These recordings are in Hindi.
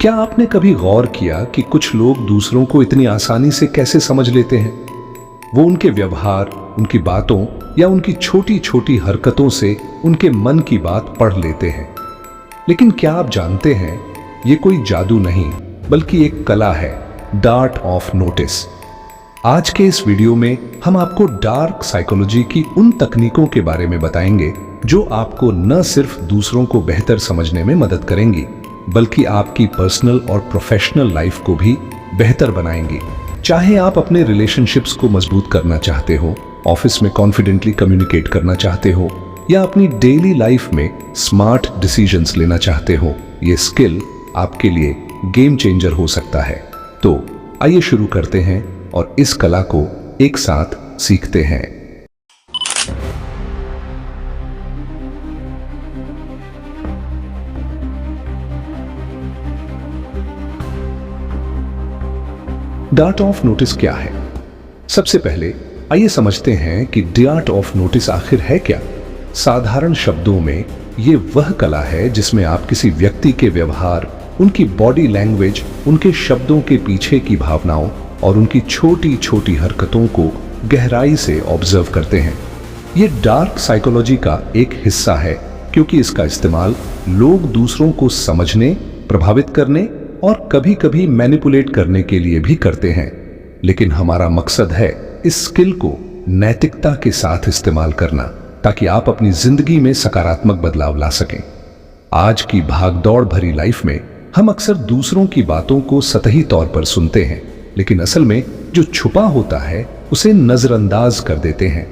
क्या आपने कभी गौर किया कि कुछ लोग दूसरों को इतनी आसानी से कैसे समझ लेते हैं? वो उनके व्यवहार, उनकी बातों या उनकी छोटी छोटी हरकतों से उनके मन की बात पढ़ लेते हैं। लेकिन क्या आप जानते हैं, ये कोई जादू नहीं बल्कि एक कला है, डार्ट ऑफ नोटिस। आज के इस वीडियो में हम आपको डार्क साइकोलॉजी की उन तकनीकों के बारे में बताएंगे जो आपको न सिर्फ दूसरों को बेहतर समझने में मदद करेंगी बल्कि आपकी पर्सनल और प्रोफेशनल लाइफ को भी बेहतर बनाएंगी। चाहे आप अपने रिलेशनशिप्स को मजबूत करना चाहते हो, ऑफिस में कॉन्फिडेंटली कम्युनिकेट करना चाहते हो या अपनी डेली लाइफ में स्मार्ट डिसीजंस लेना चाहते हो, ये स्किल आपके लिए गेम चेंजर हो सकता है। तो आइए शुरू करते हैं और इस कला को एक साथ सीखते हैं। डार्ट ऑफ नोटिस क्या है? सबसे पहले आइए समझते हैं कि डार्ट ऑफ नोटिस आखिर है क्या। साधारण शब्दों में ये वह कला है जिसमें आप किसी व्यक्ति के व्यवहार, उनकी बॉडी लैंग्वेज, उनके शब्दों के पीछे की भावनाओं और उनकी छोटी छोटी हरकतों को गहराई से ऑब्जर्व करते हैं। ये डार्क साइकोलॉजी का एक हिस्सा है क्योंकि इसका इस्तेमाल लोग दूसरों को समझने, प्रभावित करने और कभी-कभी मैनिपुलेट करने के लिए भी करते हैं। लेकिन हमारा मकसद है इस स्किल को नैतिकता के साथ इस्तेमाल करना ताकि आप अपनी जिंदगी में सकारात्मक बदलाव ला सकें। आज की भागदौड़ भरी लाइफ में हम अक्सर दूसरों की बातों को सतही तौर पर सुनते हैं, लेकिन असल में जो छुपा होता है उसे नजरअंदाज कर देते हैं।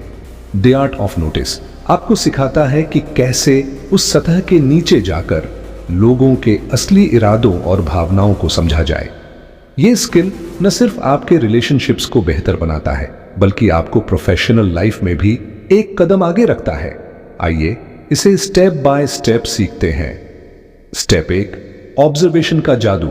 द आर्ट ऑफ नोटिस आपको सिखाता है कि कैसे उस सतह के नीचे जाकर लोगों के असली इरादों और भावनाओं को समझा जाए। ये स्किल न सिर्फ आपके रिलेशनशिप्स को बेहतर बनाता है बल्कि आपको प्रोफेशनल लाइफ में भी एक कदम आगे रखता है। आइए इसे स्टेप बाय स्टेप सीखते हैं। स्टेप 1, ऑब्जर्वेशन का जादू।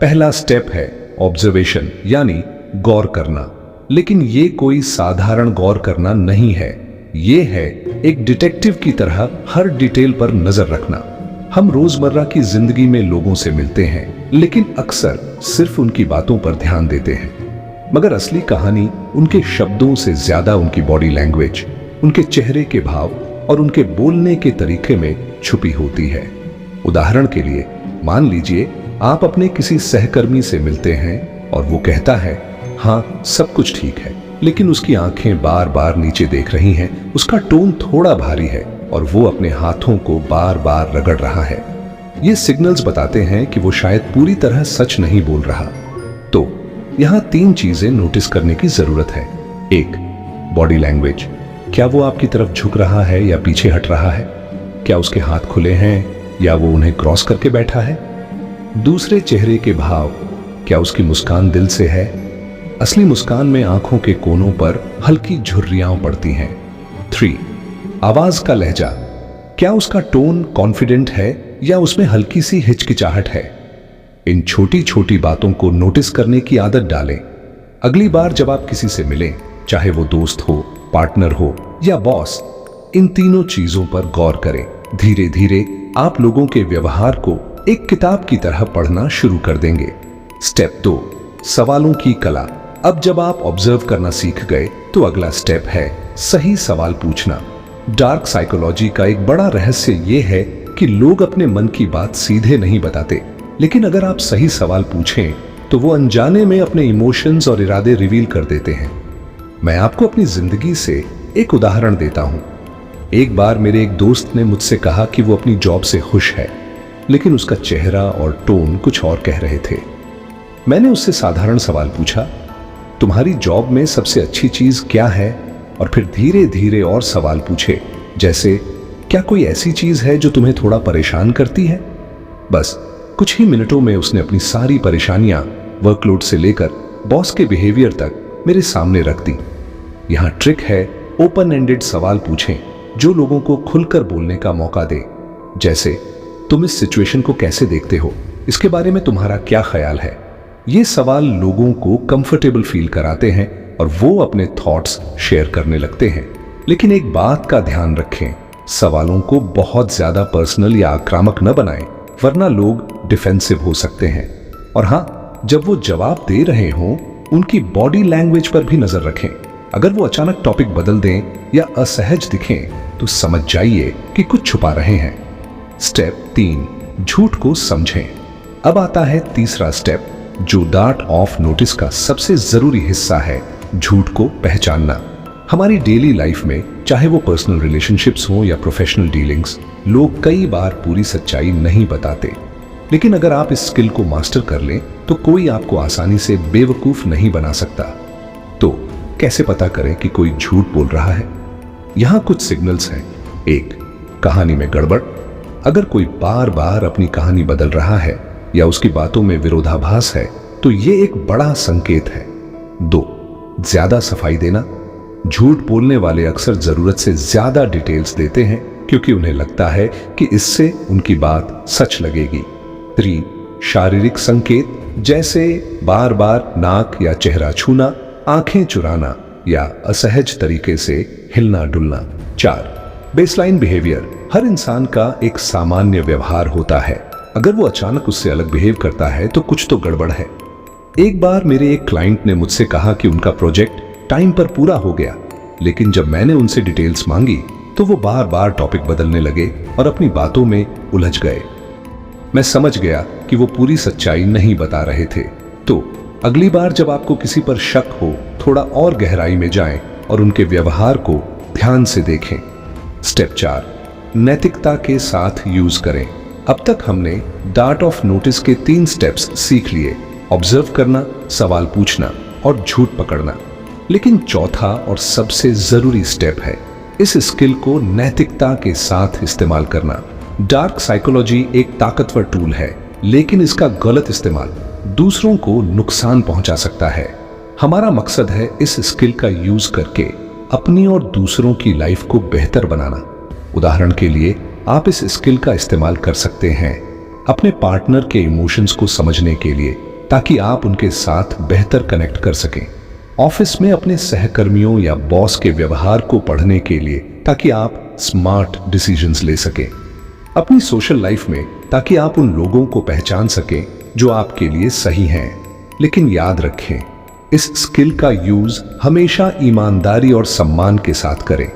पहला स्टेप है ऑब्जर्वेशन यानी गौर करना। लेकिन ये कोई साधारण गौर करना नहीं है, ये है एक डिटेक्टिव की तरह हर डिटेल पर नजर रखना। हम रोजमर्रा की जिंदगी में लोगों से मिलते हैं लेकिन अक्सर सिर्फ उनकी बातों पर ध्यान देते हैं, मगर असली कहानी उनके शब्दों से ज्यादा उनकी बॉडी लैंग्वेज, उनके चेहरे के भाव और उनके बोलने के तरीके में छुपी होती है। उदाहरण के लिए मान लीजिए आप अपने किसी सहकर्मी से मिलते हैं और वो कहता है हाँ सब कुछ ठीक है, लेकिन उसकी आंखें बार बार नीचे देख रही हैं, उसका टोन थोड़ा भारी है और वो अपने हाथों को बार बार रगड़ रहा है। ये सिग्नल्स बताते हैं कि वो शायद पूरी तरह सच नहीं बोल रहा। तो यहाँ 3 चीजें नोटिस करने की जरूरत है। 1, बॉडी लैंग्वेज। क्या वो आपकी तरफ झुक रहा है या पीछे हट रहा है? क्या उसके हाथ खुले हैं या वो उन्हें क्रॉस करके बैठा है? दूसरे, चेहरे के भाव। क्या उसकी मुस्कान दिल से है? असली मुस्कान में आंखों के कोनों पर हल्की झुर्रियां पड़ती हैं। 3, आवाज का लहजा। क्या उसका टोन कॉन्फिडेंट है या उसमें हल्की सी हिचकिचाहट है? इन छोटी छोटी बातों को नोटिस करने की आदत डालें। अगली बार जब आप किसी से मिलें, चाहे वो दोस्त हो, पार्टनर हो या बॉस, इन तीनों चीजों पर गौर करें। धीरे धीरे आप लोगों के व्यवहार को एक किताब की तरह पढ़ना शुरू कर देंगे। स्टेप 2, सवालों की कला। अब जब आप ऑब्जर्व करना सीख गए तो अगला स्टेप है सही सवाल पूछना। डार्क साइकोलॉजी का एक बड़ा रहस्य यह है कि लोग अपने मन की बात सीधे नहीं बताते, लेकिन अगर आप सही सवाल पूछें तो वो अनजाने में अपने इमोशंस और इरादे रिवील कर देते हैं। मैं आपको अपनी जिंदगी से एक उदाहरण देता हूं। एक बार मेरे एक दोस्त ने मुझसे कहा कि वो अपनी जॉब से खुश है, लेकिन उसका चेहरा और टोन कुछ और कह रहे थे। मैंने उससे साधारण सवाल पूछा, तुम्हारी जॉब में सबसे अच्छी चीज क्या है? और फिर धीरे धीरे और सवाल पूछे, जैसे क्या कोई ऐसी चीज है जो तुम्हें थोड़ा परेशान करती है? बस कुछ ही मिनटों में उसने अपनी सारी परेशानियां, वर्कलोड से लेकर बॉस के बिहेवियर तक मेरे सामने रख दी। यहां ट्रिक है, ओपन एंडेड सवाल पूछें जो लोगों को खुलकर बोलने का मौका दे। जैसे, तुम इस सिचुएशन को कैसे देखते हो? इसके बारे में तुम्हारा क्या ख्याल है? ये सवाल लोगों को कंफर्टेबल फील कराते हैं और वो अपने थॉट्स शेयर करने लगते हैं। लेकिन एक बात का ध्यान रखें, सवालों को बहुत ज्यादा पर्सनल या आक्रामक न बनाएं, वरना लोग डिफेंसिव हो सकते हैं। और हाँ, जब वो जवाब दे रहे हों, उनकी बॉडी लैंग्वेज पर भी नजर रखें। अगर वो अचानक टॉपिक बदल दें या असहज दिखें तो समझ जाइए कि कुछ छुपा रहे हैं। स्टेप 3, झूठ को समझें। अब आता है तीसरा स्टेप, जो डार्ट ऑफ नोटिस का सबसे जरूरी हिस्सा है, झूठ को पहचानना। हमारी डेली लाइफ में, चाहे वो पर्सनल रिलेशनशिप्स हो या प्रोफेशनल डीलिंग्स, लोग कई बार पूरी सच्चाई नहीं बताते। लेकिन अगर आप इस स्किल को मास्टर कर लें तो कोई आपको आसानी से बेवकूफ नहीं बना सकता। तो कैसे पता करें कि कोई झूठ बोल रहा है? यहां कुछ सिग्नल्स हैं। 1, कहानी में गड़बड़। अगर कोई बार बार अपनी कहानी बदल रहा है या उसकी बातों में विरोधाभास है तो यह एक बड़ा संकेत है। 2, ज्यादा सफाई देना। झूठ बोलने वाले अक्सर जरूरत से ज्यादा डिटेल्स देते हैं क्योंकि उन्हें लगता है कि इससे उनकी बात सच लगेगी। 3, शारीरिक संकेत, जैसे बार बार नाक या चेहरा छूना, आंखें चुराना या असहज तरीके से हिलना डुलना। 4, बेसलाइन बिहेवियर। हर इंसान का एक सामान्य व्यवहार होता है। अगर वो अचानक उससे अलग बिहेव करता है तो कुछ तो गड़बड़ है। एक बार मेरे एक क्लाइंट ने मुझसे कहा कि उनका प्रोजेक्ट टाइम पर पूरा हो गया, लेकिन जब मैंने उनसे डिटेल्स मांगी तो वो बार बार टॉपिक बदलने लगे और अपनी बातों में उलझ गए। मैं समझ गया कि वो पूरी सच्चाई नहीं बता रहे थे। तो अगली बार जब आपको किसी पर शक हो, थोड़ा और गहराई में जाएं और उनके व्यवहार को ध्यान से देखें। स्टेप 4, नैतिकता के साथ यूज करें। अब तक हमने डार्ट ऑफ नोटिस के 3 स्टेप्स सीख लिए, ऑब्जर्व करना, सवाल पूछना और झूठ पकड़ना। लेकिन चौथा और सबसे जरूरी स्टेप है इस स्किल को नैतिकता के साथ इस्तेमाल करना। डार्क साइकोलॉजी एक ताकतवर टूल है, लेकिन इसका गलत इस्तेमाल दूसरों को नुकसान पहुंचा सकता है। हमारा मकसद है इस स्किल का यूज करके अपनी और दूसरों की लाइफ को बेहतर बनाना। उदाहरण के लिए, आप इस स्किल का इस्तेमाल कर सकते हैं अपने पार्टनर के इमोशंस को समझने के लिए, ताकि आप उनके साथ बेहतर कनेक्ट कर सकें। ऑफिस में अपने सहकर्मियों या बॉस के व्यवहार को पढ़ने के लिए, ताकि आप स्मार्ट डिसीजंस ले सकें। अपनी सोशल लाइफ में, ताकि आप उन लोगों को पहचान सकें जो आपके लिए सही हैं। लेकिन याद रखें, इस स्किल का यूज हमेशा ईमानदारी और सम्मान के साथ करें।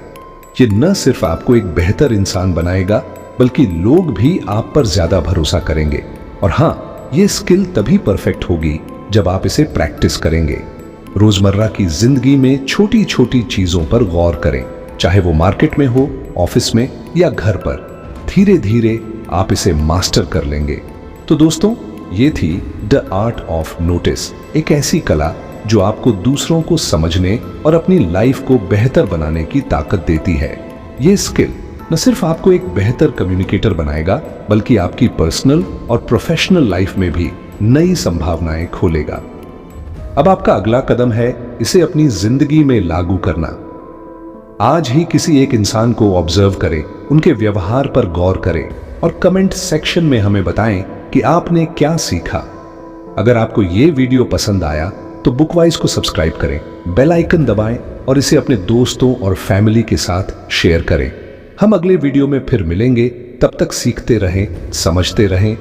ये न सिर्फ आपको एक बेहतर इंसान बनाएगा, बल्कि लोग भी आप पर ज्यादा भरोसा करेंगे। और हाँ, ये स्किल तभी परफेक्ट होगी जब आप इसे प्रैक्टिस करेंगे। रोजमर्रा की जिंदगी में छोटी छोटी चीजों पर गौर करें, चाहे वो मार्केट में हो, ऑफिस में या घर पर। धीरे धीरे आप इसे मास्टर कर लेंगे। तो दोस्तों, ये थी द आर्ट ऑफ नोटिस, एक ऐसी कला जो आपको दूसरों को समझने और अपनी लाइफ को बेहतर बनाने की ताकत देती है। ये स्किल न सिर्फ आपको एक बेहतर कम्युनिकेटर बनाएगा, बल्कि आपकी पर्सनल और प्रोफेशनल लाइफ में भी नई संभावनाएं खोलेगा। अब आपका अगला कदम है इसे अपनी जिंदगी में लागू करना। आज ही किसी एक इंसान को ऑब्जर्व करें, उनके व्यवहार पर गौर करें और कमेंट सेक्शन में हमें बताएं कि आपने क्या सीखा। अगर आपको ये वीडियो पसंद आया तो बुकवाइज को सब्सक्राइब करें, बेल आइकन दबाएं और इसे अपने दोस्तों और फैमिली के साथ शेयर करें। हम अगले वीडियो में फिर मिलेंगे। तब तक सीखते रहें, समझते रहें